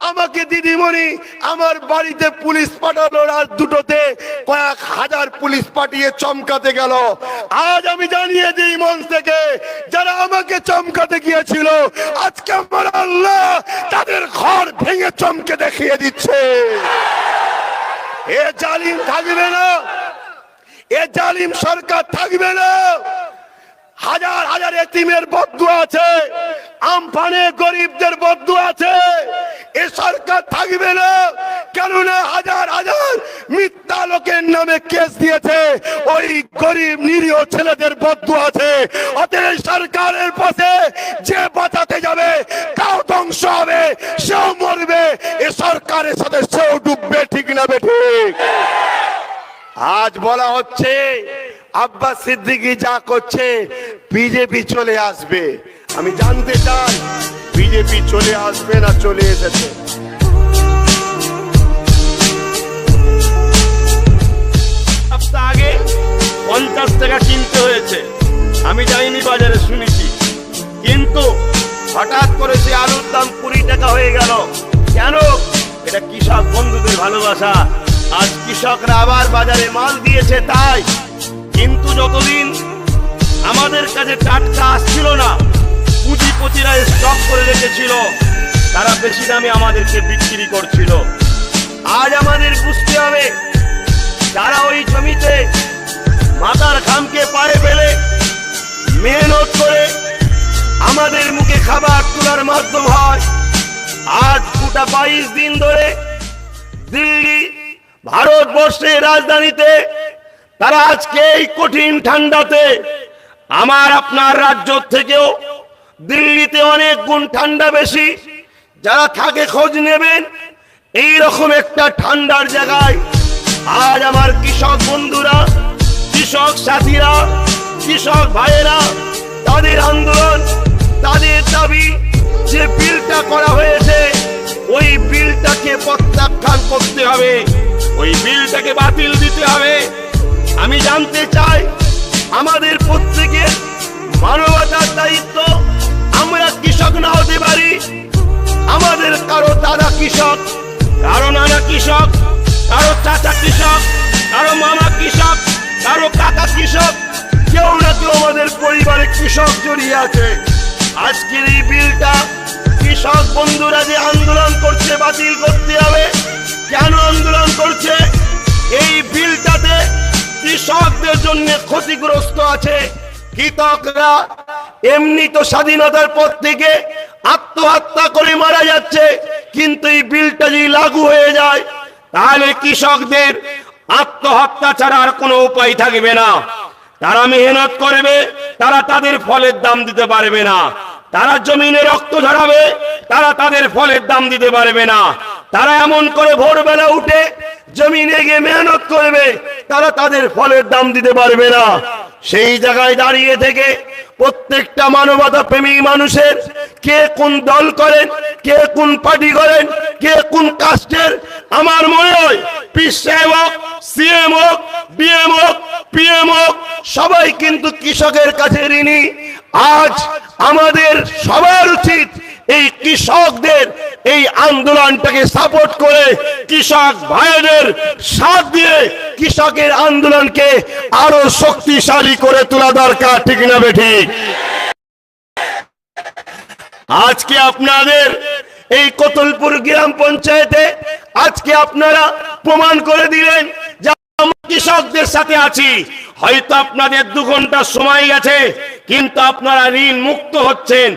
আমাকে দিদিমণি আমার বাড়িতে পুলিশ পাঠালো, রাত দুটোতে কয়েক হাজার পুলিশ পাঠিয়ে চমকাতে গেল। আজ আমি জানিয়ে দিই মঞ্চ থেকে, যারা আমাকে চমকাতে গিয়েছিল আজকে আমার আল্লাহ তাদের ঘর ভেঙে চমকে দেখিয়ে দিচ্ছে। এ জালিম থাকবে না, এ জালিম সরকার থাকবে না। হাজার হাজার এতিমের বদদুয়া আছে, আমফানে গরিবদের বদদুয়া আছে। এ সরকার থাকবে না, কেননা হাজার হাজার মিথ্যা লোকের নামে কেস দিয়েছে, ওই গরিব নিরীহ ছেলেদের বদদুয়া আছে। অতএব সরকারের পাশে যে বাঁচাতে যাবে তাও ধ্বংস হবে, সেও মরবে, এ সরকারের সাথে সেও ডুববে। ঠিক না বেঠিক? আজ বলা হচ্ছে আব্বাস সিদ্দিকী যা করছে বিজেপি চলে আসবে। আমি জানতে চাই বিজেপি চলে আসবে না চলে এসেছে? সপ্তাহ আগে 50 টাকা কিনতে হয়েছে, আমি যাইনি বাজারে, শুনেছি। কিন্তু হঠাৎ করে সে আলুর দাম 20 টাকা হয়ে গেল। কেন? এটা কৃষক বন্ধুদের ভালোবাসা। আজ কৃষকরা আবার বাজারে মাল দিয়েছে তাই। কিন্তু যতদিন আমাদের কাছে টাটকা আসছিল না, পুঁজিপতিরা স্টক করে রেখেছিল, তারা বেশি দামে আমাদেরকে বিক্রি করছিল। আজ আমাদের বুঝতে হবে, যারা ওই জমিতে মাথার ঘামকে পায়ে ফেলে মেহনত করে আমাদের মুখে খাবার তোলার মাধ্যম হয়, আজ গোটা 22 দিন ধরে দিল্লি ভারতবর্ষের রাজধানীতে তারা আজকে এই কঠিন ঠান্ডাতে, আমার আপনার রাজ্য থেকেও দিল্লিতে অনেক গুণ ঠান্ডা বেশি, যারা থাকে খোঁজ নেবেন এই রকম একটা ঠান্ডার জায়গায় আজ আমার কৃষক বন্ধুরা, কৃষক সাথীরা, কৃষক ভাইয়েরা, তাদের আন্দোলন, তাদের দাবি, যে বিলটা করা হয়েছে ওই বিলটাকে প্রত্যাখ্যান করতে হবে, ওই বিলটাকে বাতিল দিতে হবে। আমি জানতে চাই আমাদের প্রত্যেকের মানবতার দায়িত্ব। আমরা কৃষক না হতে পারি, আমাদের কারো দাদা কৃষক, কারো নানা কৃষক, কারো চাচা কৃষক, কারো মামা কৃষক, কারো কাকা কৃষক, কেউ না কেউ আমাদের পরিবারে কৃষক জড়িয়ে আছে। আজকের এই বিলটা কৃষক বন্ধুরা যে আন্দোলন করছে বাতিল করতে হবে। কেন আন্দোলন করছে? এই বিলটাতে কৃষকদের জন্য ক্ষতিগ্রস্ত আছে। কৃষকরা এমনি তো স্বাধীনতার পর থেকে আত্মহত্যা করে মারা যাচ্ছে, কিন্তু এই বিলটা যদি লাগু হয়ে যায় তাহলে কৃষকদের আত্মহত্যা ছাড়া আর কোনো উপায় থাকবে না। তারা মেহনত করবে, তারা তাদের ফলের দাম দিতে পারবে না। তারা জমিনে রক্ত ঝরাবে, তারা তাদের ফলের দাম দিতে পারবে না। তারা এমন করে ভোরবেলা উঠে জমিনে গিয়ে মেহনত করবে, তারা তাদের ফলের দাম দিতে পারবে না। সেই জায়গায় দাঁড়িয়ে থেকে প্রত্যেকটা মানবতা প্রেমী মানুষের, কে কোন দল করেন, কে কোন পার্টি করেন, কে কোন কাস্টের, আমার মনে হয় পীর সাহেব হোক, সিএম হোক, ডিএম হোক, পিএম হোক, সবাই কিন্তু কৃষকের কাছে ঋণী। আজ আমাদের সবার উচিত এই কৃষকদের এই আন্দোলনটাকে সাপোর্ট করে, কৃষক ভাইদের সাথ দিয়ে কৃষকের আন্দোলনকে আরো শক্তিশালী করে তোলা দরকার। ঠিক না বেঠিক? আজকে আপনাদের এই কতলপুর গ্রাম পঞ্চায়েতে আজকে আপনারা প্রমাণ করে দিলেন যে আমরা কৃষকদের সাথে আছি। হয়তো আপনাদের 2 ঘন্টা সময় গেছে, কিন্তু আপনারা ঋণ মুক্ত হচ্ছেন।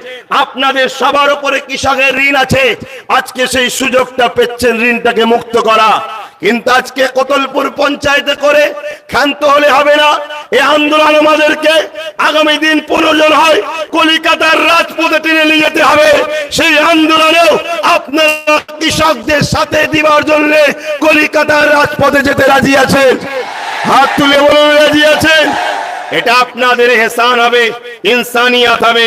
আপনাদের সবার উপরে কৃষকের ঋণ আছে, আজকে সেই সুযোগটা পেচ্ছেন ঋণটাকে মুক্ত করা। কিন্তু আজকে কতলপুর পঞ্চায়েতে করে ক্ষান্ত হলে হবে না। এই আন্দোলন আমাদেরকে আগামী দিন প্রয়োজন হয় কলিকাতার রাজপথে টেনে নিয়ে যেতে হবে। সেই আন্দোলনেও আপনারা কৃষকদের সাথে দিবার জন্য কলিকাতার রাজপথে যেতে রাজি আছেন? হাত তুলে বলুন রাজি আছেন? এটা আপনাদের এহসান হবে, ইনসানিয়াত হবে,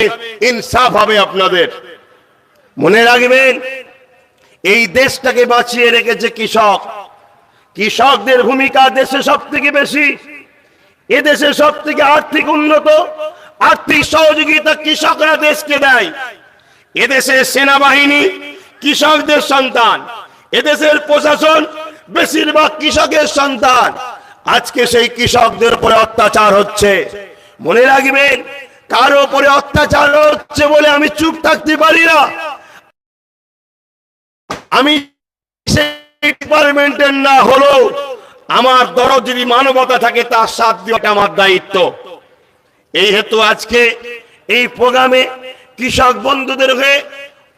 ইনসাফ হবে আপনাদের। মনে রাখবেন, এই দেশটাকে বাঁচিয়ে রেখেছে কৃষক। কৃষকদের ভূমিকা দেশে সব থেকে বেশি। এদেশে সব থেকে আর্থিক উন্নত, আর্থিক সহযোগিতা কৃষকরা দেশকে দেয়। এদেশে সেনাবাহিনী কৃষকদের সন্তান, এদেশের প্রশাসন বেশিরভাগ কৃষকের সন্তান। আজকে সেই কৃষকদের উপরে অত্যাচার হচ্ছে। মনে রাখবেন, কারো উপরে অত্যাচার হচ্ছে বলে আমি চুপ থাকতে পারি না। আমি সেই ডিপার্টমেন্টের না হলেও আমার দরদ যদি মানবতা থাকে তার সাথ দেওয়াটা আমার দায়িত্ব। এই হেতু আজকে এই প্রোগ্রামে কৃষক বন্ধুদের হয়ে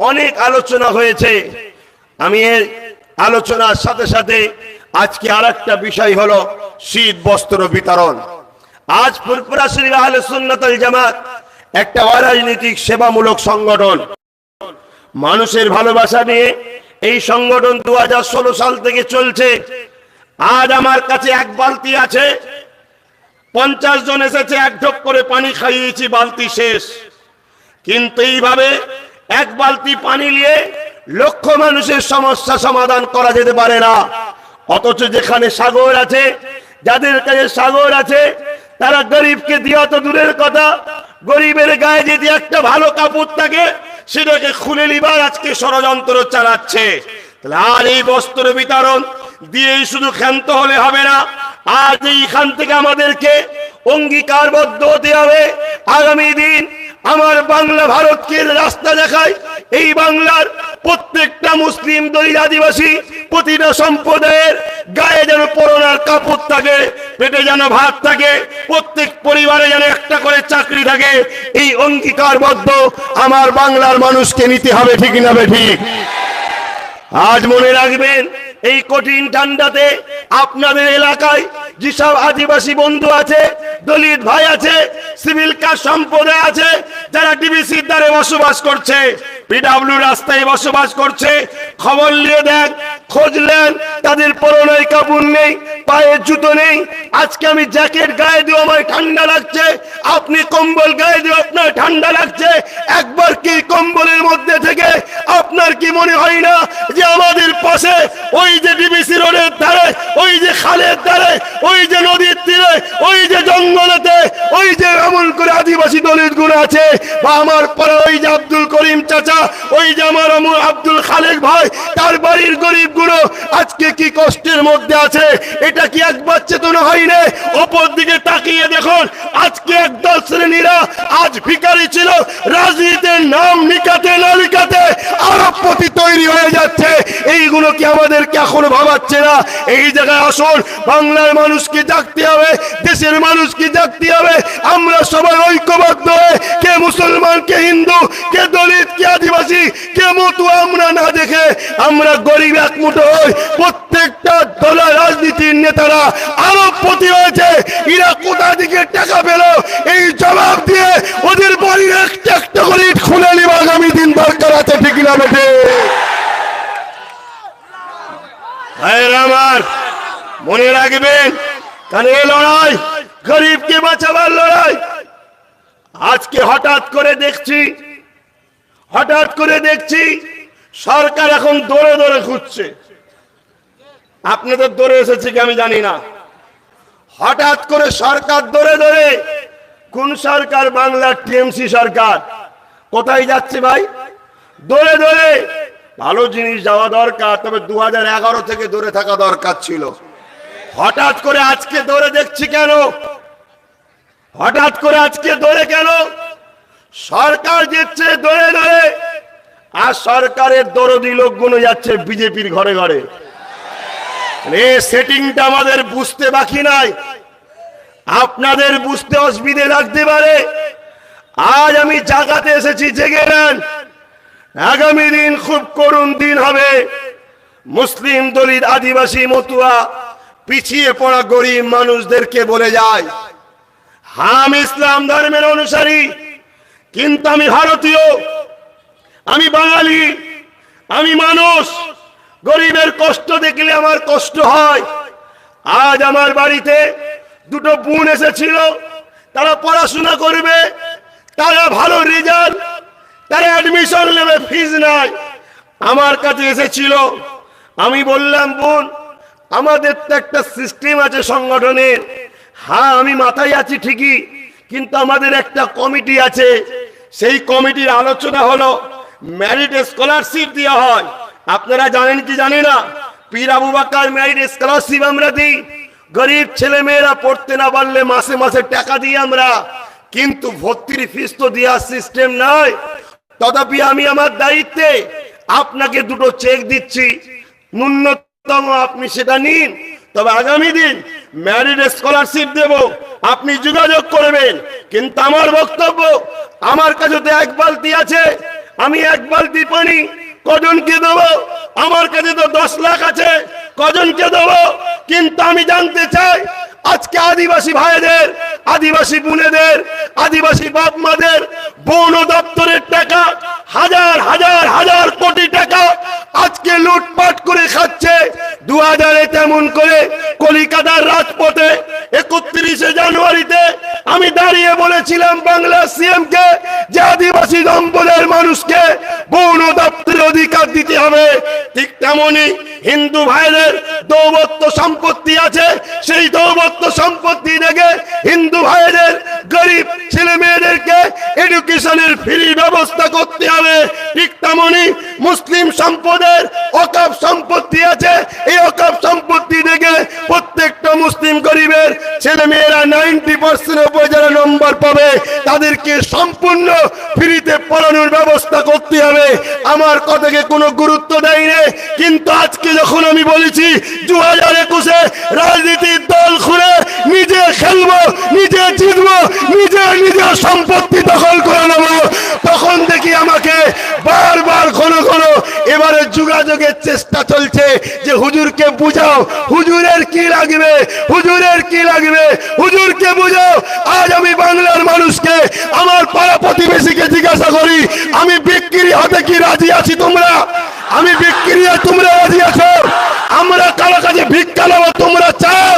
অনেক আলোচনা হয়েছে। আমি এর আলোচনার সাথে সাথে আজকে আরেকটা বিষয় হলো শীত বস্ত্র বিতরণ। আজ ফুরফুরা শরীফ আহলে সুন্নাত ওয়াল জামাত একটা অরাজনৈতিক সেবামূলক সংগঠন। মানুষের ভালোবাসা নিয়ে এই সংগঠন 2016 সাল থেকে চলছে। আজ আমার কাছে এক বালতি আছে, 50 জন এসেছে, এক ঢোক করে পানি খাইয়েছি, বালতি শেষ। কিন্তু এইভাবে এক বালতি পানি নিয়ে লক্ষ মানুষের সমস্যা সমাধান করা যেতে পারে না। অথচ যেখানে সাগর আছে, যাদের কাছে সাগর আছে, তারা গরিবকে দেওয়া তো দূরের কথা, গরিবের গায়ে যদি একটা ভালো কাপড় থাকে সেটাকে খুলে নিবার আজকে ষড়যন্ত্র চালাচ্ছে। তাহলে আর এই বস্ত্র বিতরণ দিয়েই শুধু ক্ষান্ত হলে হবে না। আজ এইখান থেকে আমাদেরকে অঙ্গীকারবদ্ধ হতে হবে, আগামী দিন আমার বাংলা ভারতকে রাস্তা দেখায়। এই বাংলার প্রত্যেকটা মুসলিম দলিত আদিবাসী প্রতিটা সম্প্রদায়ের গায়ে যেন পরনার কাপড় থাকে, পেটে যেন ভাত থাকে, প্রত্যেক পরিবারে যেন একটা করে চাকরি থাকে। এই অঙ্গীকারবদ্ধ আমার বাংলার মানুষকে নিতে হবে, ঠিক না ঠিক? আজ মনে রাখবেন, এই কঠিন ঠান্ডাতে আপনাদের এলাকায় যেসব আদিবাসী বন্ধু আছে, দলিত ভাই আছে, সিভিল কাজ সম্প্রদায় আছে, যারা ডিবিসির দ্বারে বসবাস করছে, পিডব্লিউ রাস্তায় বসবাস করছে, খবর নিয়ে দেখ, খোঁজলেন, তাদের পরনায় কাপড় নেই, পায়ে জুতো নেই। আজকে আমি জ্যাকেট গায়ে দিয়ে আমার ঠান্ডা লাগছে, আপনি কম্বল গায়ে দিয়ে আপনার ঠান্ডা লাগছে। একবার কি কম্বলের মধ্যে থেকে আপনার কি মনে হয় না যে আমাদের পাশে ওই যে ডিবিসি রোডের ধারে, ওই যে খালের ধারে, ওই যে নদীর তীরে, ওই যে জঙ্গলেতে, ওই যে এমন করে আদিবাসী দলিত গুলো আছে, বা আমার পরে ওই যে আব্দুল করিম চাচা, ওই যে আমার আব্দুল খালেক ভাই, তার বাড়ির গরিব গুলো আজকে কি কষ্টের মধ্যে আছে, এটা কি একবার চেতনা হয়নি? অপর দিকে তাকিয়ে দেখুন, আজকে একদল শ্রেণীরা আজ ভিখারি ছিল, রাজনীতির নাম নিকাতে না নিকাতে আরবপতি তৈরি হয়ে যাচ্ছে। এইগুলো কি আমাদেরকে এখনো ভাবাচ্ছে না? এই জায়গায় আসুন, বাংলার মানুষকে জাগতে হবে, দেশের মানুষকে জাগতে হবে। আমরা সবাই ঐক্যবদ্ধ হয়ে, কে মুসলমান, কে হিন্দু, কে দলিত, কে আদিবাসী, কে মতুয়া, আমরা না দেখে আমরা গরিব এক মুঠো হই। প্রত্যেকটা দলের রাজনীতির নেতারা আরবপতি হয়েছে, এরা কোথা থেকে টাকা পেল এই জবাব দিয়ে ওদের বাড়ির একটা একটা করে খুলে নিব আগামী দিন দরকার আছে, ঠিক না বেটে? আমার মনে রাখবেন, কারণ এই লড়াই গরিবকে বাঁচাবার লড়াই। আজকে হঠাৎ করে দেখছি সরকার এখন দৌড়ে দৌড়ে খুঁজছে। আপনাদের দৌড়ে এসেছে কি আমি জানি না। হঠাৎ করে সরকার দৌড়ে দৌড়ে, কোন সরকার? বাংলার টিএমসি সরকার। কোথায় যাচ্ছে ভাই? দৌড়ে দৌড়ে। ভালো জিনিস যাওয়া দরকার, তবে 2011 থেকে দৌড়ে থাকা দরকার ছিল। হঠাৎ করে আজকে দৌড়ে দেখছি কেন? হঠাৎ করে আজকে দৌড়ে কেন? সরকার যাচ্ছে দৌড়ে দৌড়ে, আর সরকারের দরদি লোকগুলো যাচ্ছে বিজেপির ঘরে ঘরে। এই সেটিংটা আমাদের বুঝতে বাকি নাই, আপনাদের বুঝতে অসুবিধে লাগতে পারে। আজ আমি জাগাতে এসেছি, জেগে নেন। আগামী দিন খুব করুণ দিন হবে। মুসলিম দলিত আদিবাসী মতুয়া পিছিয়ে পড়া গরিব মানুষদেরকে বলে যায়, আমি ইসলাম ধর্মের অনুসারী, কিন্তু আমি ভারতীয়, আমি বাঙালি, আমি মানুষ। গরিবের কষ্ট দেখলে আমার কষ্ট হয়। আজ আমার বাড়িতে দুটো বোন এসেছিল, তারা পড়াশোনা করবে, তারা ভালো রেজাল্ট, তারা অ্যাডমিশন নেবে, ফিজ নাই, আমার কাছে এসেছিল। আমি বললাম, বোন, আমাদের তো একটা সিস্টেম আছে সংগঠনের। হ্যাঁ, আমি মাথায় আছি ঠিকই, কিন্তু আমাদের একটা কমিটি আছে। সেই কমিটির আলোচনা হলো মেরিট স্কলারশিপ দেওয়া হয়। আপনারা জানেন কি জানি না, পীর আবু বকর মেরিট স্কলারশিপ আমরা দিই। গরিব ছেলে মেয়েরা পড়তে না পারলে মাসে মাসে টাকা দিই আমরা, কিন্তু ভর্তির ফিস তো দেওয়ার সিস্টেম নাই। তথাপি আমি আমার দায়িত্বে আপনাকে দুটো চেক দিচ্ছি, ন্যূনতম আপনি সেটা নিন। তবে আগামী দিন মেরিট স্কলারশিপ দেব, আপনি যোগাযোগ করবেন। কিন্তু আমার বক্তব্য, আমার কাছে তো এক বালতি আছে, আমি এক বালতি পানি কজনকে দেবো? আমার কাছে তো 10 লাখ আছে, কজনকে দেবো? কিন্তু আমি জানতে চাই, আজকে আদিবাসী ভাইদের, আদিবাসী বোনেদের, আদিবাসী বাপ মাদের বন দপ্তরের টাকা হাজার হাজার হাজার কোটি টাকা আজকে লুটপাট করে খাচ্ছে। 2000-এ তেমন করে কলিকাতার রাজপথে 31শে জানুয়ারিতে আমি দাঁড়িয়ে বলেছিলাম বাংলার সিএম কে যে আদিবাসী সম্প্রদায়ের মানুষকে বন দপ্তরের অধিকার দিতে হবে। ঠিক তেমনি হিন্দু ভাইদের দৌবত্ব সম্পত্তি আছে, সেই দৌবত্ব সম্পত্তি থেকে হিন্দু ভাইদের গরিব ছেলে মেয়েদেরকে এডুকেশনের ফ্রি ব্যবস্থা করতে হবে। ঠিক তেমনি মুসলিম সম্পদের ওয়াকফ সম্পত্তি আছে, এই ওয়াকফ সম্পত্তি থেকে প্রত্যেকটা মুসলিম গরিবের ছেলে মেয়েরা 90% উপরে যারা নম্বর পাবে তাদেরকে সম্পূর্ণ ফ্রিতে পড়ানোর ব্যবস্থা করতে হবে। আমার কথাকে কোনো গুরুত্ব দেয়নি, কিন্তু আজকে যখন আমি বলেছি 2021-এ রাজনীতির দল খুলে নিজে খেলবো, নিজে জিতবো, নিজের সম্পত্তি দখল করে নেবো, তখন দেখি আমাকে বারবার ঘন ঘন এবারে যোগাযোগের চেষ্টা চলছে যে হুজুরকে বুঝাও, হুজুরের কি লাগবে, হুজুরের কি লাগবে, হুজুরকে বুঝাও। আজ আমি বাংলার মানুষকে, আমার পাড়া প্রতিবেশীকে জিজ্ঞাসা করি, আমি বিক্রি হতে কি রাজি আছি? তোমরা, আমি বিক্রি হতে তোমরা রাজি আছো? আমরা কারো কাছে ভিক্ষা নেবো, তোমরা চাও?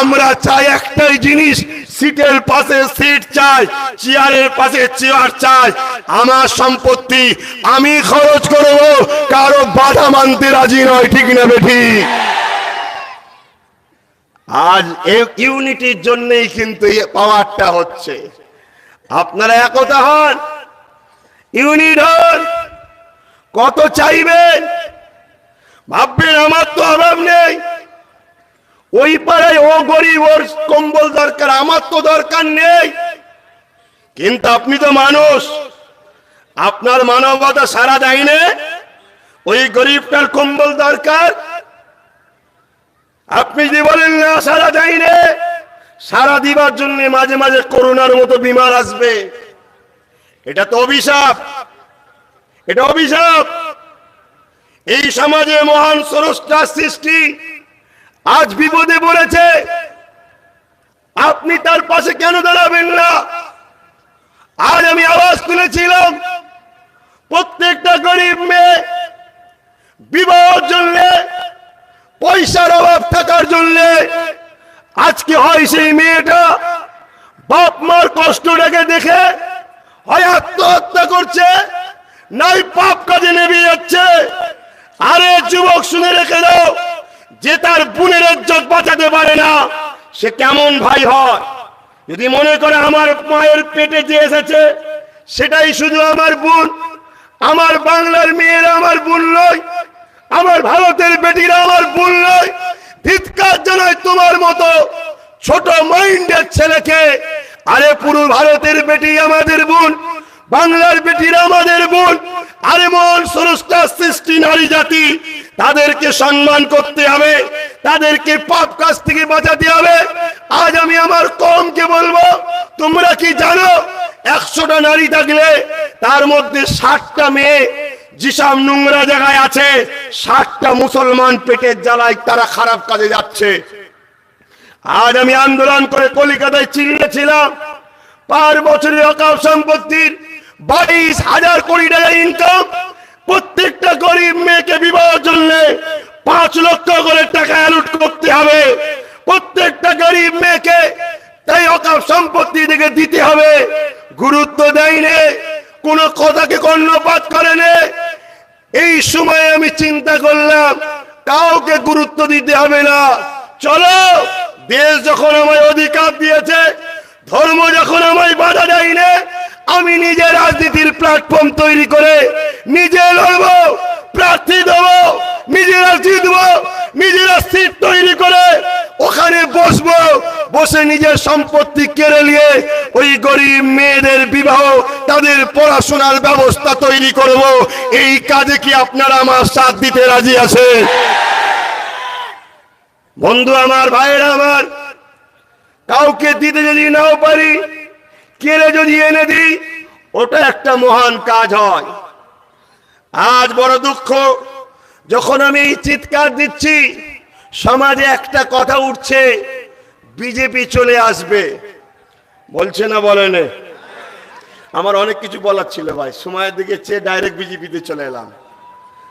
আমরা চাই একটাই জিনিস, সিটের পাশে সিট চাই, চেয়ারের পাশে চেয়ার চাই। আমার সম্পত্তি আমি খরচ করব, কারো বাধা মানতে রাজি নয়। ঠিক না বেঠি? আজ এই ইউনিটির জন্যই কিন্তু এই পাওয়ারটা হচ্ছে। আপনারা একতা হন, ইউনিট হন। কত চাইবেন? ভাববেন আমার তো অভাব নেই, ওই পাড়ায় ও গরিব, ওর কম্বল দরকার, আমার তো দরকার নেই। কিন্তু আপনি তো মানুষ, আপনার মানবতা সারা দেয় না, ওই গরিবটার কম্বল দরকার, আপনি যদি বলেন না সারা দেয় না, সারা দিবার জন্য মাঝে মাঝে করোনার মতো বিমার আসবে। এটা তো অভিশাপ, এটা অভিশাপ। এই সমাজে মহান স্রষ্টার সৃষ্টি আজ বিপদে পড়েছে, আপনি তার পাশে কেন দাঁড়াবেন না? আজ আমি আওয়াজ তুলেছিলাম, প্রত্যেকটা গরিব মেয়ে বিবাহের জন্য, পয়সার অভাব থাকার জন্য আজকে হয় সেই মেয়েটা বাপ মার কষ্টটাকে দেখে হয় আত্মহত্যা করছে, নাই পাপ কাজে নেমে যাচ্ছে। আরে যুবক, শুনে রেখে দাও, যে তার বোনের ইজ্জত বাঁচাতে পারে না, সে কেমন ভাই হয়? যদি মনে করে আমার মায়ের পেটে যে এসেছে সেটাই শুধু আমার বোন, আমার বাংলার মেয়েরা আমার বোন নয়, আমার ভারতের বেটিরা আমার বোন নয়, ধিক্কার জানাই তোমার মতো ছোট মাইন্ডের ছেলেকে। আরে পুরো ভারতের বেটি আমাদের বোন, বাংলার বেটিরা আমাদের বোন। আরে মহান স্রষ্টার সৃষ্টি নারী জাতি, তাদেরকে সম্মান করতে হবে, তাদেরকে পাপ কাজ থেকে বাঁচাতে হবে। আজ আমি আমার কওমকে বলবো, তোমরা কি জানো 100টা নারী থাকলে তার মধ্যে 60টা মেয়ে যেসব নোংরা জায়গায় আছে, 60টা মুসলমান পেটের জ্বালায় তারা খারাপ কাজে যাচ্ছে। আজ আমি আন্দোলন করে কলিকাতায় চিনিয়েছিলাম, পার বছরে ওয়াকফ সম্পত্তির 22,000 কোটি টাকা ইনকাম, প্রত্যেকটা গরিব মেয়েকে বিবাহের জন্য 5 লক্ষ করে টাকা অ্যালট করতে হবে। প্রত্যেকটা গরিব মেয়েকে তাই ওয়াকফ সম্পত্তি থেকে দিতে হবে। গুরুত্ব দেয়নি, কোনো কথাকে কর্ণপাত করেনি। এই সময়ে আমি চিন্তা করলাম কাউকে গুরুত্ব দিতে হবে না, চলো দেশ যখন আমায় অধিকার দিয়েছে, ধর্ম যখন আমায় বাধা দেয়নি, আমি নিজে রাজনীতির প্ল্যাটফর্ম তৈরি করে নিজে লড়বো, প্রার্থী দেবো, নিজেরা জিতবো, নিজেরা সিট তৈরি করে ওখানে বসবো, বসে নিজের সম্পত্তি কেড়ে নিয়ে ওই গরিব মেয়েদের বিবাহ, তাদের পড়াশোনার ব্যবস্থা তৈরি করব। এই কাজে কি আপনারা আমার সাথ দিতে রাজি আছেন? বন্ধু আমার, ভাইয়েরা আমার, কাউকে দিতে যদি নাও পারি, কেড়ে যদি এনে দিই, ওটা একটা মহান কাজ হয়। আজ বড় দুঃখ, যখন আমি এই চিৎকার দিচ্ছি, সমাজে একটা কথা উঠছে, বিজেপি চলে আসবে। বলছে না, বলেন? আমার অনেক কিছু বলার ছিল ভাই, সময়ের দিকে চেয়ে ডাইরেক্ট বিজেপিতে চলে এলাম।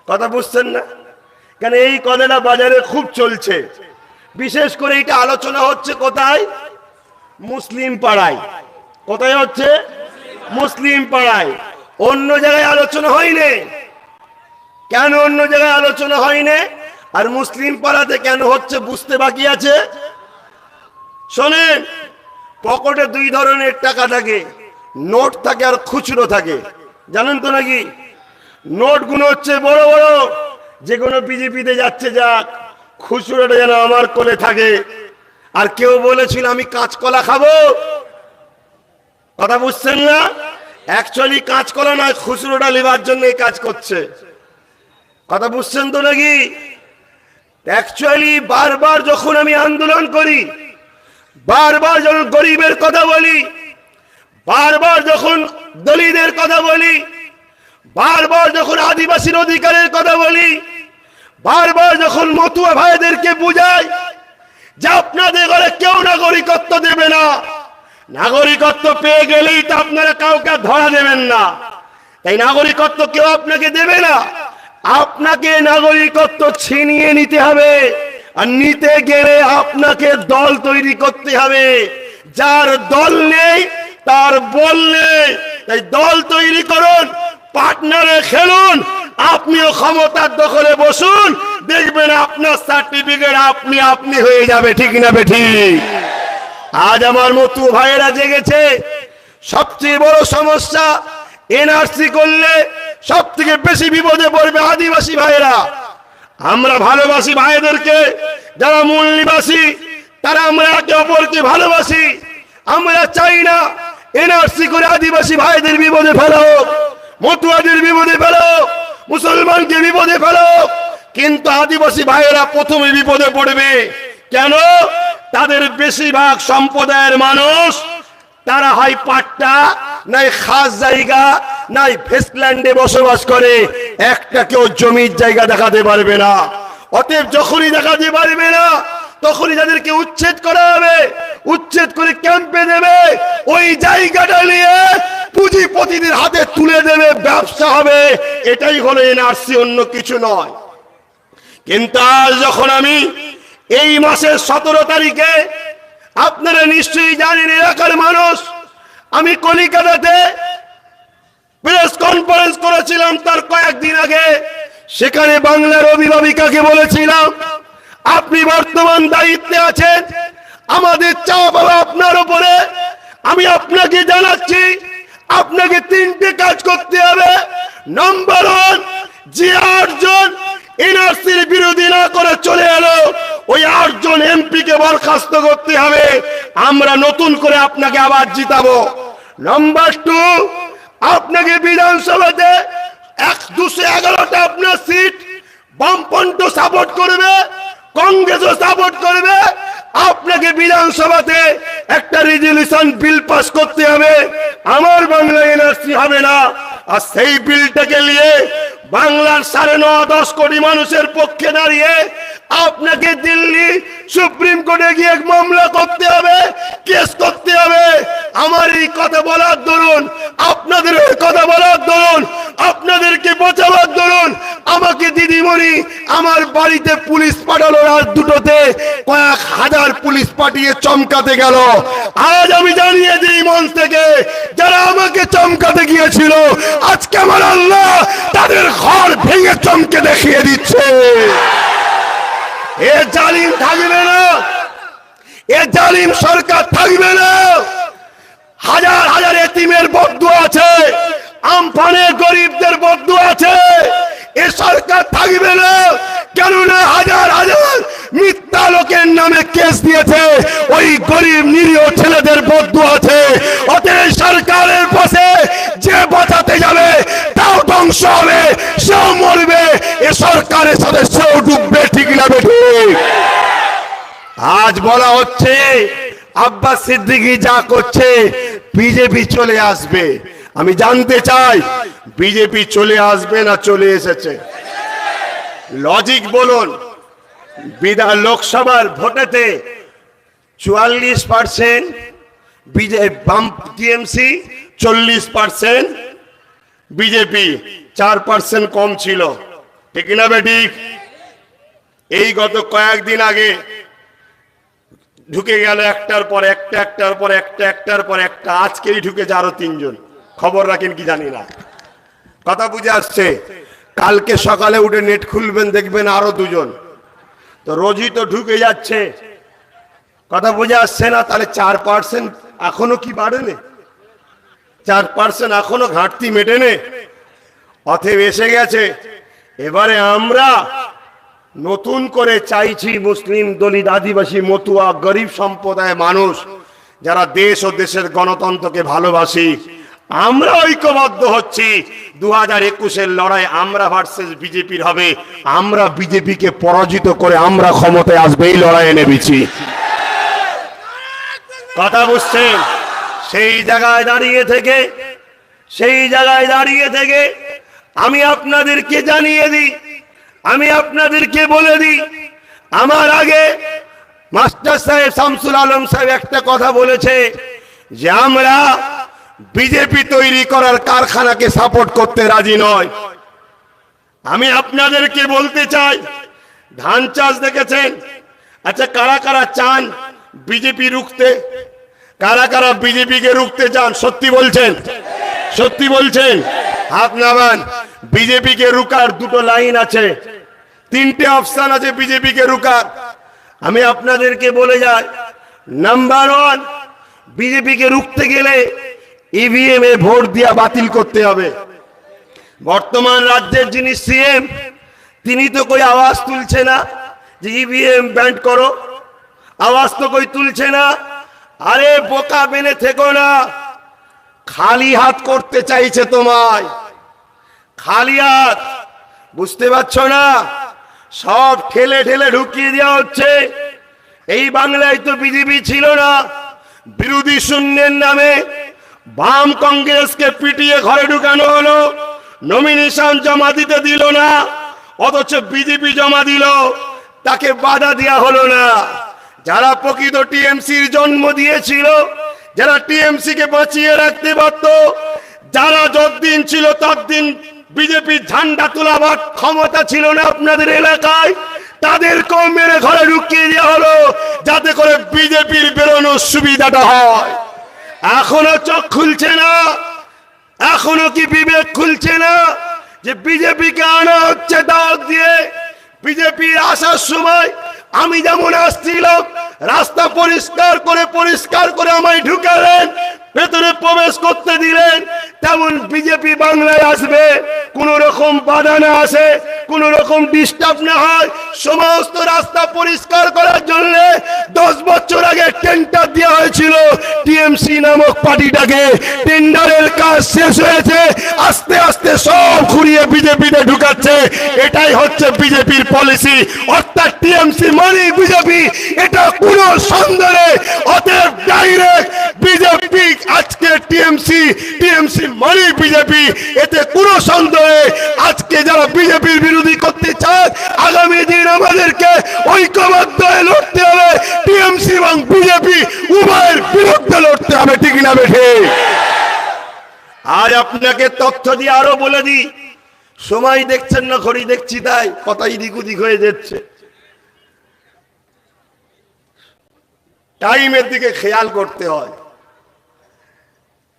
কথা বুঝছেন না? কেন এই কথাটা বাজারে খুব চলছে, বিশেষ করে এটা আলোচনা হচ্ছে কোথায়? মুসলিম পাড়ায়। কোথায় হচ্ছে? মুসলিম পাড়ায়। অন্য জায়গায় আলোচনা হয়নি। কেন অন্য জায়গায় আলোচনা হয়নি আর মুসলিম পাড়াতে কেন হচ্ছে বুঝতে বাকি আছে? শোনেন, পকেটে দুই ধরনের টাকা থাকে, নোট থাকে আর খুচরো থাকে। জানেন তো নাকি? নোট গুলো হচ্ছে বড় বড়, যে কোনো বিজেপিতে যাচ্ছে যাক, খুচরোটা যেন আমার কোলে থাকে। আর কেউ বলেছিল আমি কাঁচকলা খাবো। কথা বুঝছেন না? অ্যাকচুয়ালি কাঁচকলা নয়, খুচরোটা নেবার জন্য এই কাজ করছে। কথা বুঝছেন তো নাকি? অ্যাকচুয়ালি বারবার যখন আমি আন্দোলন করি, বারবার যখন গরিবের কথা বলি, বারবার যখন দলিতদের কথা বলি, বারবার যখন আদিবাসীর অধিকারের কথা বলি, বারবার যখন মতুয়া ভাইদেরকে বুঝাই যে আপনাদের ঘরে কেউ নাগরিকত্ব দেবে না, নাগরিকত্ব পেয়ে গেলেই তো আপনারা কাউকে ধরা দেবেন না, তাই নাগরিকত্ব কেউ আপনাকে দেবে না, আপনাকে নাগরিকত্ব ছিনিয়ে নিতে হবে। আর নিতে গেলে আপনাকে দল তৈরি করতে হবে। যার দল নেই তার বল নেই, তাই দল তৈরি করুন, পার্টনারে খেলুন, আপনিও ক্ষমতার দখলে বসুন, দেখবেন আপনার সার্টিফিকেট আপনি আপনি হয়ে যাবে। ঠিক না বেঠিক? আজ আমার মতো ভাইয়েরা জেগেছে। সবচেয়ে বড় সমস্যা, এনআরসি করলে সব থেকে বেশি বিপদে পড়বে আদিবাসী ভাইয়েরা। আমরা ভালোবাসি ভাইদেরকে, যারা মূল নিবাসী, তারা আমরা একে অপরকে ভালোবাসি। আমরা চাই না এনআরসি করে আদিবাসী ভাইদের বিপদে ফেলা হোক, মতুয়াদের বিপদে ফেলা হোক, মুসলমানকে বিপদে ফেলা হোক। কিন্তু আদিবাসী ভাইয়েরা প্রথমে বিপদে পড়বে। কেন? তাদের বেশিরভাগ সম্প্রদায়ের মানুষ, তারা হয় পাট্টা, নাই খাস জায়গা, নাই ভেস্টল্যান্ডে বসবাস করে, একটা কেউ জমির জায়গা দেখাতে পারবে না। অতএব যখনই দেখাতে পারবে না, তখনই তাদেরকে উচ্ছেদ করা হবে। উচ্ছেদ করে ক্যাম্পে দেবে, ওই জায়গাটা নিয়ে পুঁজিপতিদের হাতে তুলে দেবে, ব্যবসা হবে। এটাই হলো এনআরসি, অন্য কিছু নয়। কিন্তু আজ যখন আমি এই মাসের 17 তারিখে, আপনারা নিশ্চয়ই জানেন এলাকার মানুষ, আমি কলিকাতাতে প্রেস কনফারেন্স করেছিলাম তার কয়েকদিন আগে। সেখানে বাংলার অভিভাবিকাকে বলেছিলাম, আপনি বর্তমান দায়িত্বে আছেন, আমাদের চাপ হবে আপনার উপরে। আমি আপনাকে জানাচ্ছি, আপনাকে 3টে কাজ করতে হবে। নাম্বার 1, যে 8 জন এনআরসির বিরোধী না করে চলে এলো, ওই 8 জন এমপি কে বরখাস্ত করতে হবে। আমরা নতুন করে আপনাকে আবার জিতাবো। নাম্বার 2, আপনাকে বিধানসভাতে 211টা আপনার সিট বামপন্থ সাপোর্ট করবে, কংগ্রেসও সাপোর্ট করবে। আপনাকে বিধানসভাতে একটা রেজলিউশন বিল পাস করতে হবে, আমার বাংলা এনআরসি হবে না। আর সেই বিলটাকে নিয়ে বাংলার 9.5-10 কোটি মানুষের পক্ষে দাঁড়িয়ে আপনাকে দিল্লি সুপ্রিম কোর্টে গিয়ে মামলা করতে হবে, কেস করতে হবে। আমার এই কথা বলার দরুন, আপনাদের এই কথা বলার দরুন, আপনাদেরকে বাঁচাবার দরুন আমাকে দিদিমণি আমার বাড়িতে পুলিশ পাঠালো। রাত 2টোতে কয়েক হাজার পুলিশ পাঠিয়ে চমকাতে গেল। আজ আমি জানিয়ে দিই মঞ্চ থেকে, যারা আমাকে চমকাতে গিয়েছিল, আজকে আমার আল্লাহ তাদের ঘর ভেঙে চমকে দেখিয়ে দিচ্ছে। এ জালিম থাকবে না, এ জালিম সরকার থাকবে না। হাজার হাজার এতিমের বদদুয়া আছে, আমফানে গরিবদের বদদুয়া আছে। এ সরকার থাকবে না, কেননা হাজার হাজার মিথ্যা লোকের নামে কেস দিয়েছে, ওই গরিব নিরীহ ছেলেদের বদদুয়া আছে। অতএব সরকারের পাশে যে বাঁচাতে যাবে তাও ধ্বংস হবে, সেও মরবে, এ সরকারের সাথে সেও ডুববে, ঠিক না বেঠিক? আজ বলা হচ্ছে আব্বাস সিদ্দিকী যা করছে বিজেপি চলে আসবে। আমি জানতে চাই বিজেপি চলে আসবে না চলে এসেছে? লজিক বলুন। বিধান লোকসভার ভোটেতে 44% টিএমসি, 40% বিজেপি, 4% কম ছিল, ঠিক না বেঠিক? এই গত কয়েকদিন আগে ঢুকে গেল একটার পর একটা, একটার পর একটা, একটার পর একটা। আজকেই ঢুকেছে আরো 3 জন, খবর রাখেন কি জানি না। কথা বুঝে আসছে? কালকে সকালে উঠে নেট খুলবেন, দেখবেন আরো 2 জন। তো রোজই তো ঢুকে যাচ্ছে, কথা বুঝে আসছে না? তাহলে 4% এখনো কি বাড়েনি? 4% এখনো ঘাটতি মেটেনি। অতএব এসে গেছে। এবারে আমরা নতুন করে চাইছি মুসলিম, দলিত, আদিবাসী, মতুয়া, গরিব সম্প্রদায়ের মানুষ যারা দেশ ও দেশের গণতন্ত্রকে ভালোবাসি, আমরা ঐক্যবদ্ধ হচ্ছি। 2021-এর লড়াই আমরা ভার্সেস বিজেপির হবে। আমরা বিজেপিকে পরাজিত করে আমরা ক্ষমতায় আসবে, এই লড়াইয়ে নেমেছি। কথা বুঝছেন? সেই জায়গায় দাঁড়িয়ে থেকে আমি আপনাদেরকে জানিয়ে দিই, আমি আপনাদেরকে বলে দিই, আমার আগে মাস্টার সাহেব শামসুল আলম সাহেব একটা কথা বলেছে যে আমরা বিজেপি তৈরি করার কারখানাকে সাপোর্ট করতে রাজি নয়। আমি আপনাদেরকে বলতে চাই, ধান চাষ দেখেছেন? আচ্ছা, কারা কারা চান বিজেপি রুখতে? কারা কারা বিজেপিকে রুখতে চান? সত্যি বলছেন? সত্যি বলছেন? হাত নামান। বিজেপিকে রুকার 2টো লাইন আছে, 3টে অপশন আছে বিজেপিকে রুকার। আমি আপনাদেরকে বলে যাই, নাম্বার 1, বিজেপিকে রুখতে গেলে ইভিএম এ ভোট দিয়া বাতিল করতে হবে। বর্তমান রাজ্যের যিনি সিএম, তিনি তো কই আওয়াজ তুলছে না যে ইভিএম ব্যান্ড করো, আওয়াজ তো কই তুলছে না। আরে বোকা বেনে থেকো না, খালি হাত করতে চাইছে তোমায়, খালি হাত, বুঝতে পারছো না? সব ঠেলে ঠেলে ঢুকিয়ে দেওয়া হচ্ছে। এই বাংলায় তো বিজেপি ছিল না, বিরোধী শূন্যের নামে বাম কংগ্রেসকে পিটিয়ে ঘরে ঢুকানো হলো, নমিনেশন জমা দিতে দিল না, অথচ বিজেপি জমা দিল, তাকে বাধা দেওয়া হলো না। যারা প্রকৃত টিএমসির জন্ম দিয়েছিল, যারা টিএমসি কে বাঁচিয়ে রাখতে পারত, যারা যতদিন ছিল ততদিন বিজেপির ঝান্ডা তোলাবার ক্ষমতা ছিল না আপনাদের এলাকায়, তাদেরকেও মেরে ঘরে ঢুকিয়ে দেওয়া হলো যাতে করে বিজেপির বেরোনোর সুবিধাটা হয়। এখনো চোখ খুলছে না? এখনো কি বিবেক খুলছে না যে বিজেপিকে আনা হচ্ছে দাওয়াত দিয়ে? বিজেপির আসার সময় আমি যেমন আসছিলাম, রাস্তা পরিষ্কার করে আমায় ঢুকালেন, ভেতরে প্রবেশ করতে দিলেন, তেমন বিজেপি বাংলায় আসবে, কোন রকম বাধা না আসে, কোন রকম ডিস্টার্ব না হয়। সমস্ত রাস্তা পরিষ্কার করার জন্য 10 বছর আগে টেন্ডার দেওয়া হয়েছিল টিএমসি নামক পার্টিটাকে। টেন্ডারের কাজ শেষ হয়েছে, আস্তে আস্তে সব ঘুরিয়ে বিজেপিতে ঢুকাচ্ছে। এটাই হচ্ছে বিজেপির পলিসি, অর্থাৎ টিএমসি মানে বিজেপি, এটা কোনো সন্দেহ নেই। অতএব ডাইরেক্ট বিজেপি আজকে টিএমসি মানে বিজেপি, এতে কোনো সন্দেহ নেই। আজকে যারা বিজেপির বিরোধী করতে চায়, আগামী দিন আমাদেরকে ঐক্যবদ্ধ হয়ে লড়তে হবে, টিএমসি এবং বিজেপি উভয়ের বিরুদ্ধে লড়তে হবে, ঠিক না বেঠে? আর আপনাকে তথ্য দিয়ে আরো বলে দিই, সময় দেখছেন না ঘড়ি দেখছি, তাই কথাই দিক ওদিক হয়ে যাচ্ছে। টাইমের দিকে খেয়াল করতে হয়।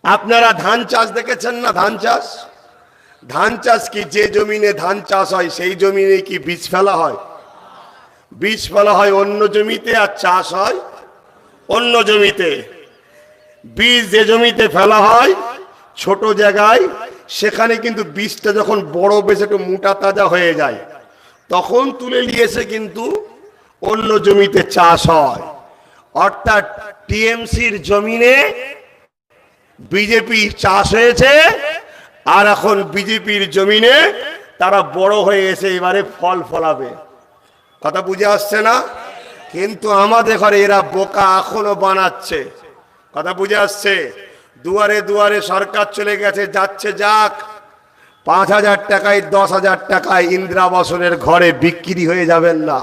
আপনারা ধান চাষ দেখেছেন না? ধান চাষ কি যে জমিনে ধান চাষ হয় সেই জমিনে কি বীজ ফেলা হয়? বীজ ফেলা হয় অন্য জমিতে, আর চাষ হয় অন্য জমিতে। বীজ যে জমিতে ফেলা হয় ছোট জায়গায়, সেখানে কিন্তু বীজটা যখন বড় বেশ একটু মোটা তাজা হয়ে যায়, তখন তুলে নিয়ে এসে কিন্তু অন্য জমিতে চাষ হয়। অর্থাৎ টিএমসির জমিনে বিজেপি চাষ হয়েছে, আর এখন বিজেপির জমিনে তারা বড় হয়ে এসে এবারে ফল ফলাবে। কথা বুঝে আসছে না? কিন্তু আমাদের ঘরে এরা বোকা এখনো বানাচ্ছে। কথা বুঝে আসছে? দুয়ারে দুয়ারে সরকার চলে গেছে, যাচ্ছে যাক, 5,000 টাকায় 10,000 টাকায় ইন্দিরা আবাসনের ঘরে বিক্রি হয়ে যাবেন না।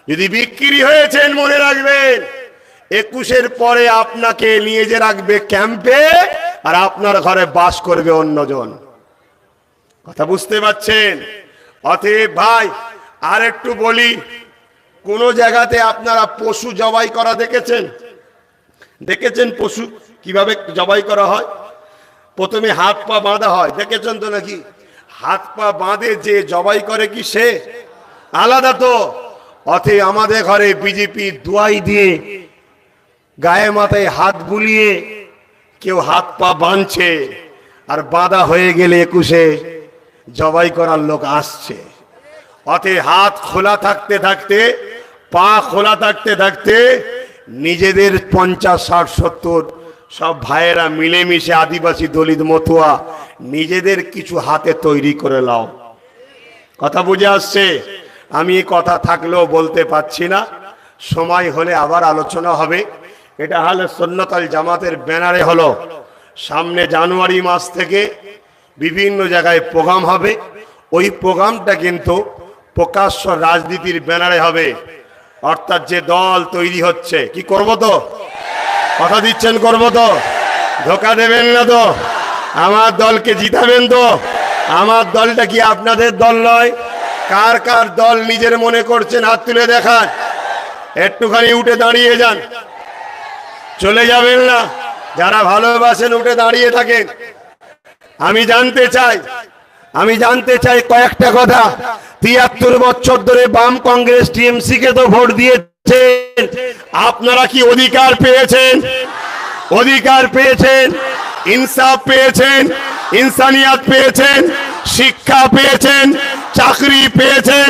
যদি বিক্রি হয়েছেন মনে রাখবেন 21-এর পরে আপনাকে নিয়ে যে রাখবে ক্যাম্পে, আর আপনার ঘরে বাস করবে অন্যজন। কথা বুঝতে পারছেন? অতএব ভাই আর একটু বলি, কোন জায়গাতে আপনারা পশু জবাই করা দেখেছেন? দেখেছেন পশু কিভাবে জবাই করা হয়? প্রথমে হাত পা বাঁধা হয়, দেখেছেন তো নাকি? হাত পা বাঁধে যে জবাই করে কি সে আলাদা তো? অতএব আমাদের ঘরে বিজেপি দুয়াই দিয়ে গায়ে মাথায় হাত বুলিয়ে কেউ হাত পা বাঁধছে, আর বাঁধা হয়ে গেলে 21-এ জবাই করার লোক আসছে। অতএব হাত খোলা থাকতে থাকতে, পা খোলা থাকতে থাকতে নিজেদের 50, 60, 70 সব ভাইয়েরা মিলেমিশে আদিবাসী দলিত মতুয়া নিজেদের কিছু হাতে তৈরি করে নাও। কথা বুঝে আসছে? আমি এই কথা থাকলেও বলতে পারছি না, সময় হলে আবার আলোচনা হবে। এটা হলে সুন্নাতুল জামাতের ব্যানারে হলো, সামনে জানুয়ারি মাস থেকে বিভিন্ন জায়গায় প্রোগ্রাম হবে। ওই প্রোগ্রামটা কিন্তু প্রকাশ্য রাজনীতির ব্যানারে হবে। অর্থাৎ যে দল তৈরি হচ্ছে, কি করব তো? কথা দিচ্ছেন করব তো? ধোকা দেবেন না তো? আমার দলকে জিতাবেন তো? আমার দলটা কি আপনাদের দল নয়? কার কার দল নিজের মনে করছেন হাত তুলে দেখান। একটুখানি উঠে দাঁড়িয়ে যান, চলে যাবেন না। যারা ভালোবাসেন উঠে দাঁড়িয়ে থাকেন। আমি জানতে চাই কয়েকটা কথা। 73 বছর ধরে বাম কংগ্রেস টিএমসি কে তো ভোট দিয়েছেন, আপনারা কি অধিকার পেয়েছেন? অধিকার পেয়েছেন? ইনসাফ পেয়েছেন? ইনসানিয়াত পেয়েছেন? শিক্ষা পেয়েছেন? চাকরি পেয়েছেন?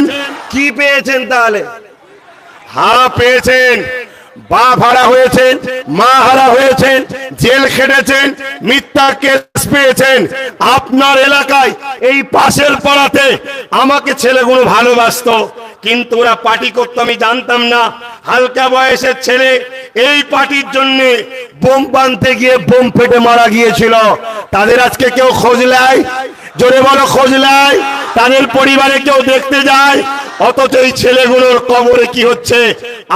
কি পেয়েছেন তাহলে? হ্যাঁ পেয়েছেন। বাপ হারা হয়েছেন, মা হারা হয়েছেন, জেল খেটেছেন, মিথ্যা কেস পেয়েছেন। আপনার এলাকায় এই পাশের পাড়াতে আমাকে ছেলেগুলো ভালোবাসতো, কিন্তু ওরা পার্টি করতো আমি জানতাম না। হালকা বয়সের ছেলে এই পার্টির জন্য বোম বাঁধতে গিয়ে বোম ফেটে মারা গিয়েছিল। তাদের আজকে কেউ খোঁজ নেয়? জোরে বলো, খোঁজ নেয়? তাদের পরিবারে কেউ দেখতে যায়? অথচ এই ছেলেগুলোর কবরে কি হচ্ছে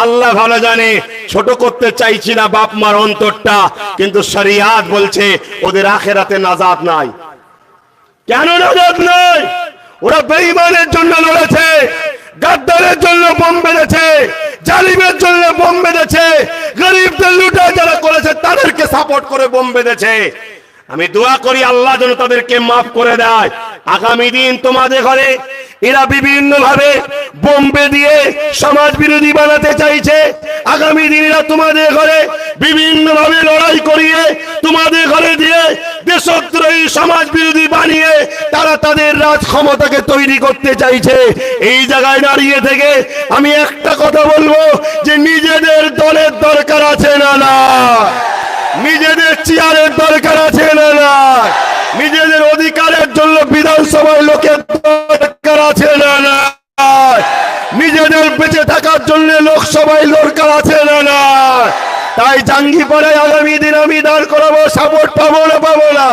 আল্লাহ ভালো জানে। ছোট করতে চাইছি না বাপ মার অন্তরটা, কিন্তু শরিয়াত বলছে ওদের আখেরাতে নাজাত নাই। কেন নাজাত নাই? ওরা বেঈমানের জন্য লড়েছে, গাদ্দারের জন্য বোম বেঁধেছে, জালিমের জন্য বোম বেঁধেছে, গরিবদের লুটা যারা করেছে তাদেরকে সাপোর্ট করে বোম বেঁধেছে। আমি দোয়া করি আল্লাহ যেন তাদেরকে মাফ করে দেয়। আগামী দিন তোমাদের ঘরে এরা বিভিন্ন ভাবে বোম্বে দিয়ে সমাজ বিরোধী বানাতে চাইছে। আগামী দিন এরা তোমাদের ঘরে বিভিন্ন ভাবে লড়াই করিয়ে তোমাদের ঘরে দিয়ে দেশদ্রোহী সমাজ বিরোধী বানিয়ে তারা তাদের রাজ ক্ষমতাকে তৈরি করতে চাইছে। এই জায়গায় দাঁড়িয়ে থেকে আমি একটা কথা বলবো যে নিজেদের দলের দরকার আছে না না, নিজেদের চেয়ারের দরকার আছে না না, নিজেদের অধিকারের জন্য বিধানসভায় লোকের দরকার আছে না না, নিজেদের বেঁচে থাকার জন্য লোকসভায় দরকার আছে না না। তাই জাঙ্গিপাড়ায় আগামী দিন আমি দাঁড় করাবো। সাপোর্ট পাবো না পাবো না?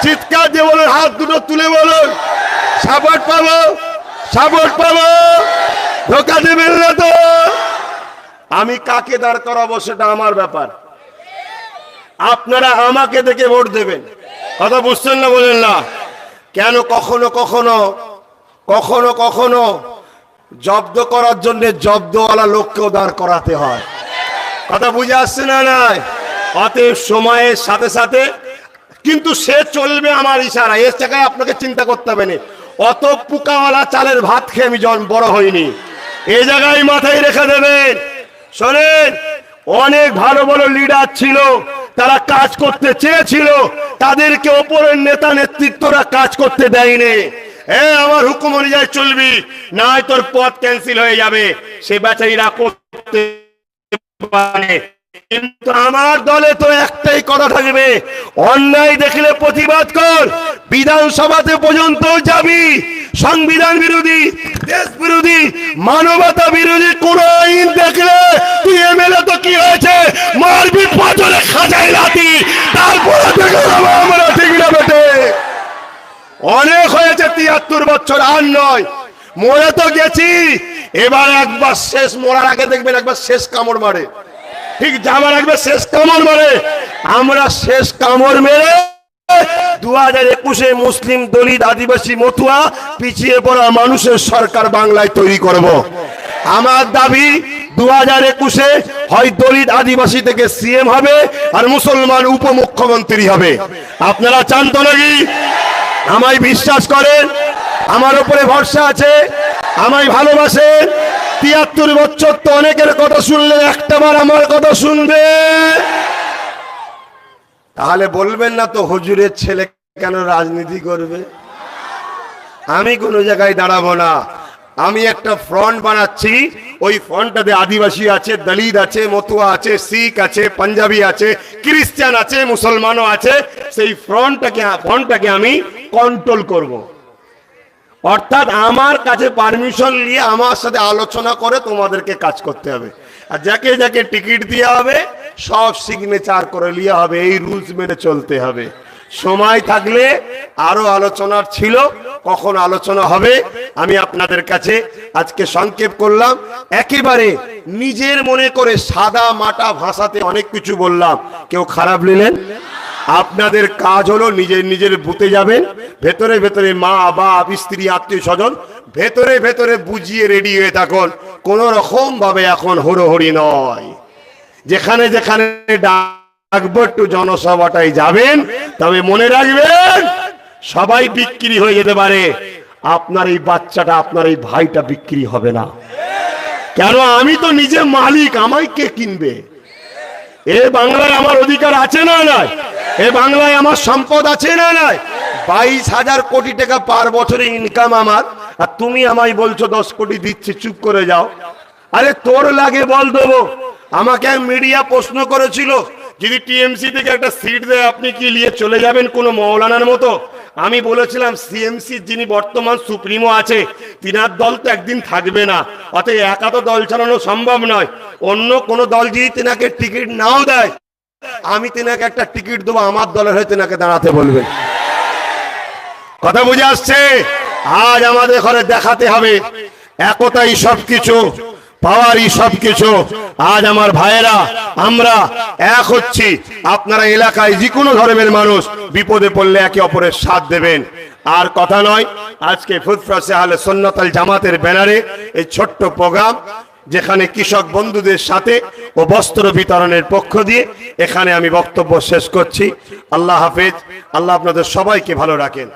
চিৎকার দিয়ে বলুন, হাত দুটো তুলে বলুন সাপোর্ট পাবো, সাপোর্ট পাবো। ধোকা দেবেন না তো? আমি কাকে দাঁড় করাবো সেটা আমার ব্যাপার, আপনারা আমাকে দেখে ভোট দেবেন। কথা বুঝছেন না? বলেন না কেন? কখনো কখনো কখনো কখনো জব্দ করার জন্য জব্দওয়ালা লোককেও দাঁড় করাতে হয়। কথা বুঝে আসছে না? নাই। অতএব সময়ের সাথে সাথে কিন্তু সে চলবে আমার ইশারা। এর জায়গায় আপনাকে চিন্তা করতে হবে না। অত পোকাওয়ালা চালের ভাত খেয়ে আমি যখন বড় হইনি। এই জায়গায় মাথায় রেখে দেবেন। শোনেন, অনেক ভালো ভালো লিডার ছিল, তারা কাজ করতে চেয়েছিল, তাদেরকে ওপরের নেতা নেতৃত্বরা কাজ করতে দেয়নি। আমার হুকুম অনুযায়ী চলবি, না তোর পদ ক্যান্সেল হয়ে যাবে। সে বেচারীরা করতে পারে, কিন্তু আমার দলে তো একটাই কথা থাকবে, অন্যায় দেখলে প্রতিবাদ কর, বিধানসভাতে পর্যন্ত যাবি। সংবিধান বিরোধী, দেশ বিরোধী, মানবতা বিরোধী কোন আইন দেখলে তুই এমএলএ তো কি হয়েছে, মারবি পাঁচরে খাঁচাই লাথি, তারপরে দেখে আমরা ঠিক না বেটে। অনেক হয়েছে, ৭৩ বছর আর নয়, মরে তো গেছি। এবার একবার শেষ, মরার আগে দেখবেন একবার শেষ কামড় মারে, ঠিক যাবার একবার শেষ কামড় মারে। আমরা শেষ কামড় মেরে 2021-এ মুসলিম, দলিত, আদিবাসী, মতুয়া, পিছিয়ে পড়া মানুষের সরকার বাংলায় তৈরি করব। আমার দাবি 2021-এ হয় দলিত আদিবাসী থেকে সিএম হবে আর মুসলমান উপমুখ্যমন্ত্রী হবে। আপনারা চান তো নাকি? আমায় বিশ্বাস করেন, আমার উপরে ভরসা আছে, আমায় ভালোবাসেন। ৭৩ বছর তো অনেকের কথা শুনলে, একটাবার আমার কথা শুনবে। তাহলে বলবেন না তো হুজুরের ছেলে কেন রাজনীতি করবে। আমি কোনো জায়গায় দাঁড়াবো না, আমি একটা ফ্রন্ট বানাচ্ছি। ওই ফ্রন্টটাতে আদিবাসী আছে, দলিত আছে, মতুয়া আছে, শিখ আছে, পাঞ্জাবি আছে, খ্রিস্টান আছে, মুসলমানও আছে। সেই ফ্রন্টটাকে আমি কন্ট্রোল করব। অর্থাৎ আমার কাছে পারমিশন নিয়ে আমার সাথে আলোচনা করে তোমাদেরকে কাজ করতে হবে। আর যাকে যাকে টিকিট দেওয়া হবে সব সিগনেচার করে লিয়া হবে, এই রুলস মেনে চলতে হবে। সময় থাকলে আরো আলোচনার ছিল, কখন আলোচনা হবে আমি আপনাদের কাছে আজকে সংক্ষেপ করলাম। একেবারে নিজের মনে করে সাদা মাটা ভাষাতে অনেক কিছু বললাম, কেউ খারাপ নিলেন? আপনাদের কাজ হলো নিজের নিজের বুথে যাবেন, ভেতরে ভেতরে মা বাপ স্ত্রী আত্মীয় স্বজন ভেতরে ভেতরে বুঝিয়ে রেডি হয়ে থাকুন। কোন রকম ভাবে এখন হড়োহড়ি নয়, যেখানে যেখানে ডাকবো একটু জনসভাটাই যাবেন। তবে মনে রাখবেন সবাই বিক্রি হয়ে যেতে পারে, আপনার এই বাচ্চাটা, আপনার এই ভাইটা বিক্রি হবে না। কেন? আমি তো নিজে মালিক, আমায় কে কিনবে? এ বাংলায় আমার অধিকার আছে না নাই? এ বাংলায় আমার সম্পদ আছে না নাই? 22,000 কোটি টাকা পার বছরে ইনকাম আমার, আর তুমি আমায় বলছো 10 কোটি দিচ্ছি, চুপ করে যাও। আরে তোর লাগে বল দেবো। আমাকে মিডিয়া প্রশ্ন করেছিল, যদি টিএমসি থেকে একটা সিট দেয় আপনি কি নিয়ে চলে যাবেন কোনো মৌলানার মতো? আমি বলেছিলাম সিএমসি যিনি বর্তমান সুপ্রিমো আছে, তিনার দল তো একদিন থাকবে না, অতএব একা তো দল চালানো সম্ভব নয়। অন্য কোন দল যদি তিনাকে টিকিট নাও দেয়, আমি তিনাকে একটা টিকিট দেবো, আমার দলের হয়ে তিনাকে দাঁড়াতে বলবেন। কথা বুঝে আসছে? আজ আমাদের ঘরে দেখাতে হবে একতাই সবকিছু, পাওয়ারই সবকিছু। আজ আমার ভাইয়েরা আমরা এক হচ্ছি। আপনারা এলাকায় যে কোনো ধর্মের মানুষ বিপদে পড়লে একে অপরের সাথ দেবেন। আর কথা নয়, আজকে ফুরফুরা আহলে সুন্নাত ওয়াল জামাতের ব্যানারে এই ছোট্ট প্রোগ্রাম, যেখানে কৃষক বন্ধুদের সাথে ও বস্ত্র বিতরণের পক্ষ দিয়ে এখানে আমি বক্তব্য শেষ করছি। আল্লাহ হাফেজ। আল্লাহ আপনাদের সবাইকে ভালো রাখেন।